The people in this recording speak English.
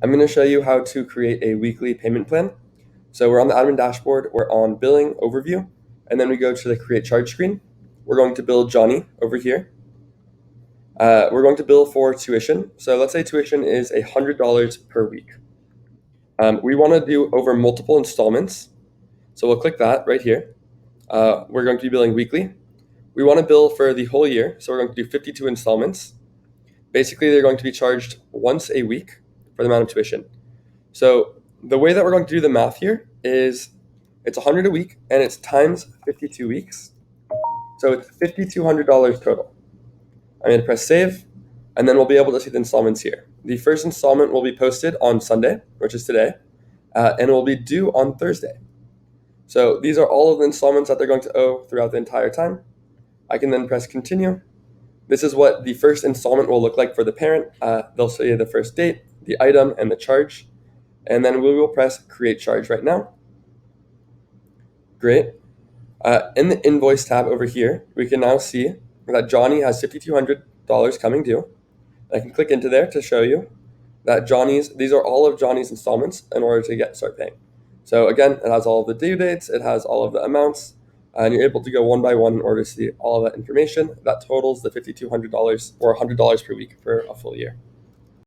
I'm going to show you how to create a weekly payment plan. So we're on the admin dashboard, we're on billing overview, and then we go to the create charge screen. We're going to bill Johnny over here. We're going to bill for tuition. So let's say tuition is $100 per week. We want to do over multiple installments. So we'll click that right here. We're going to be billing weekly. We want to bill for the whole year. So we're going to do 52 installments. Basically, they're going to be charged once a week for the amount of tuition. So the way that we're going to do the math here is it's 100 a week and it's times 52 weeks. So it's $5,200 total. I'm going to press save, and then we'll be able to see the installments here. The first installment will be posted on Sunday, which is today, and it will be due on Thursday. So these are all of the installments that they're going to owe throughout the entire time. I can then press continue. This is what the first installment will look like for the parent. They'll show you the first date, the item, and the charge. And then we will press create charge right now. Great. In the invoice tab over here, we can now see that Johnny has $5,200 coming due. I can click into there to show you that these are all of Johnny's installments in order to start paying. So again, it has all of the due dates, it has all of the amounts, and you're able to go one by one in order to see all of that information. That totals the $5,200 or $100 per week for a full year.